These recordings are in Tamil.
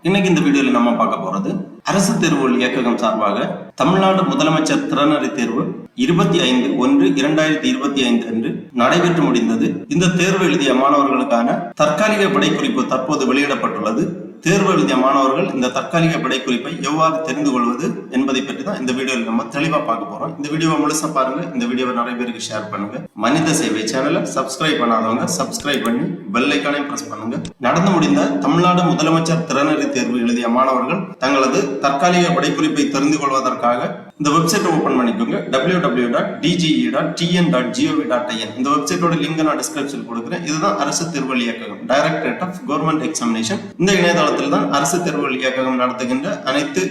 இன்னைக்கு இந்த வீடியோல நம்ம பார்க்க போறது அரசு தேர்வுகள் இயக்ககம் சார்பாக தமிழ்நாடு முதலமைச்சர் திறனறி தேர்வு 25/1/2025 அன்று நடைபெற்று முடிந்தது. இந்த தேர்வு எழுதிய மாணவர்களுக்கான தற்காலிக விடைக்குறிப்பு தற்போது வெளியிடப்பட்டுள்ளது. தேர்வு எழுதிய மாணவர்கள் இந்த தற்காலிக விடைக்குறிப்பை எவ்வாறு தெரிந்து கொள்வது என்பதை பற்றி தான் இந்த வீடியோவில் நம்ம தெளிவா பார்க்க போறோம். இந்த வீடியோவை முழுசா பாருங்க. இந்த வீடியோவை நிறைய பேருக்கு ஷேர் பண்ணுங்க. மனித சேவை சேனலை சப்ஸ்கிரைப் பண்ணாதவங்க சப்ஸ்கிரைப் பண்ணி பெல் ஐகானையும் பிரஸ் பண்ணுங்க. நடந்து முடிந்த தமிழ்நாடு முதலமைச்சர் திறனறி தேர்வு எழுதிய மாணவர்கள் தங்களது தற்காலிக விடைக்குறிப்பை தெரிந்து கொள்வதற்காக இந்த வெப்சைட் ஓபன் பண்ணிக்கோங்க. www.dge.tn.gov.in. இந்த வெப்சைட்டோட லிங்க் நான் டிஸ்கிரிப்ஷன் கொடுக்குறேன். இதுதான் அரசு தேர்வுகள் இயக்ககம், டைரக்டரேட் ஆஃப் கவர்மெண்ட் எக்ஸாமினேஷன். இந்த இணையதளத்தில் தான் அரசு தேர்வுகள் இயக்ககம் நடத்துகின்ற அனைத்து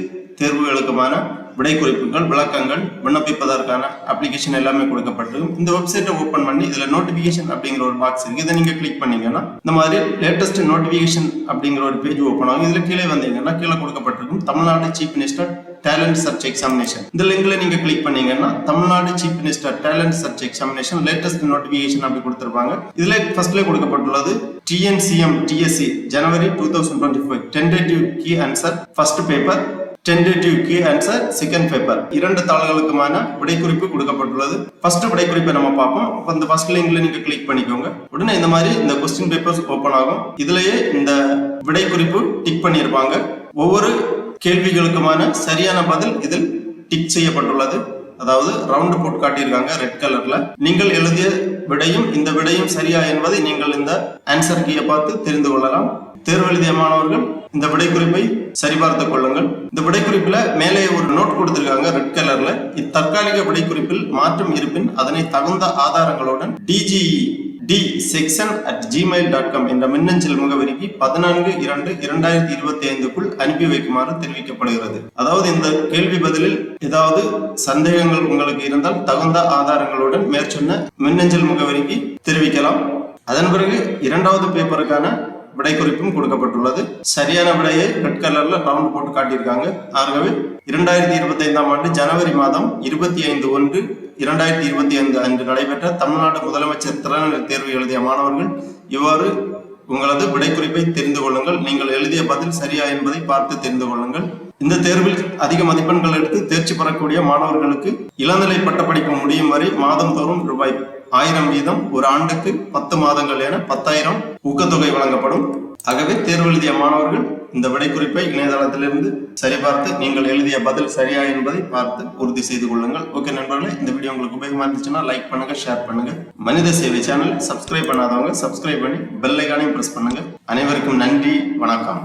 தேர்வுகளுக்குமான விடைக்குறிப்புகள், விளக்கங்கள், விண்ணப்பிப்பதற்கான அப்ளிகேஷன் எல்லாமே கொடுக்கப்பட்டிருக்கும். இந்த வெப்சைட்டை ஓபன் பண்ணி இதுல நோட்டிபிகேஷன் அப்படிங்கிற ஒரு பாக்ஸ் இருக்கு. இதை நீங்க கிளிக் பண்ணீங்கன்னா இந்த மாதிரி லேட்டஸ்ட் நோட்டிபிகேஷன் அப்படிங்கிற ஒரு பேஜ் ஓபன் ஆகும். இதுல கீழே வந்தீங்கன்னா கீழே கொடுக்கப்பட்டிருக்கும் Tamil Nadu chief minister talent search examination. இந்த லிங்க்ல நீங்க கிளிக் பண்ணீங்கன்னா Tamil Nadu chief minister talent search examination latest notification அப்படி கொடுத்திருப்பாங்க. இதுல ஃபர்ஸ்ட்ல கொடுக்கப்பட்டுள்ளது TNCM TSC ஜனவரி 2025 tentative key answer first paper, tentative key answer second paper. இரண்டு தாள்களுக்குமான விடைக்குறிப்பு கொடுக்கப்பட்டுள்ளது. ஃபர்ஸ்ட் விடைக்குறிப்பை நம்ம பார்ப்போம். அந்த ஃபர்ஸ்ட் லிங்க்ல நீங்க கிளிக் பண்ணிக்கோங்க. உடனே இந்த மாதிரி இந்த கொஸ்டின் பேப்பர்ஸ் ஓபன் ஆகும். இதுலயே இந்த விடைக்குறிப்பு டிக் பண்ணியிருப்பாங்க. ஒவ்வொரு கேள்விகளுக்குமான சரியான பதில் இதில் டிக் செய்யப்பட்டுள்ளது. அதாவது ரவுண்ட் போட்டு காட்டியிருக்காங்க ரெட் கலர்ல. நீங்கள் எழுதிய விடையும் இந்த விடையும் சரியா என்பதை நீங்கள் இந்த ஆன்சர் கீயை பார்த்து தெரிந்து கொள்ளலாம். தேர்வு எழுதிய மாணவர்கள் இந்த விடைக்குறிப்பை சரிபார்த்துக் கொள்ளுங்கள். இந்த விடைக்குறிப்புல மேலே ஒரு நோட் கொடுத்திருக்காங்க ரெட் கலர்ல. இத்தற்காலிக விடைக்குறிப்பில் மாற்றம் இருப்பின் அதனை தகுந்த ஆதாரங்களுடன் DGEDsection@gmail.com என்ற மின்னஞ்சல் முகவரிக்கு 14/2/2025 அனுப்பி வைக்குமாறு தெரிவிக்கப்படுகிறது. அதாவது இந்த கேள்வி பதிலில் ஏதாவது சந்தேகங்கள் உங்களுக்கு இருந்தால் தகுந்த ஆதாரங்களுடன் மேற்சொன்ன மின்னஞ்சல் முகவரிக்கு தெரிவிக்கலாம். அதன் பிறகு இரண்டாவது பேப்பருக்கான விடைக்குறிப்பும் கொடுக்கப்பட்டுள்ளது. சரியான விடையை ரெட் கலர்ல ரவுண்ட் போட்டு காட்டியிருக்காங்க. ஆகவே 2025ஆம் ஆண்டு ஜனவரி மாதம் 25/1/2025 அன்று நடைபெற்ற தமிழ்நாடு முதலமைச்சர் திறனறி தேர்வு எழுதிய மாணவர்கள் இவ்வாறு உங்களது விடைக்குறிப்பை தெரிந்து கொள்ளுங்கள். நீங்கள் எழுதிய பதில் சரியா என்பதை பார்த்து தெரிந்து கொள்ளுங்கள். இந்த தேர்வில் அதிக மதிப்பெண்கள் எடுத்து தேர்ச்சி பெறக்கூடிய மாணவர்களுக்கு இளநிலை பட்டப்படிப்பு முடியும் வரை மாதம் தோறும் ரூபாய் 1000 வீதம், ஒரு ஆண்டுக்கு 10 மாதங்கள் என 10,000 ஊக்கத்தொகை வழங்கப்படும். ஆகவே தேர்வு எழுதிய மாணவர்கள் இந்த விடைக்குறிப்பை இணையதளத்திலிருந்து சரிபார்த்து நீங்கள் எழுதிய பதில் சரியா என்பதை பார்த்து உறுதி செய்து கொள்ளுங்கள். ஓகே நண்பர்களே, இந்த வீடியோ உங்களுக்கு உபயோகமா இருந்துச்சுன்னா லைக் பண்ணுங்க, ஷேர் பண்ணுங்க. மனித சேவை சேனல் சப்ஸ்கிரைப் பண்ணாதவங்க சப்ஸ்கிரைப் பண்ணி பெல் ஐகானையும் பிரஸ் பண்ணுங்க. அனைவருக்கும் நன்றி, வணக்கம்.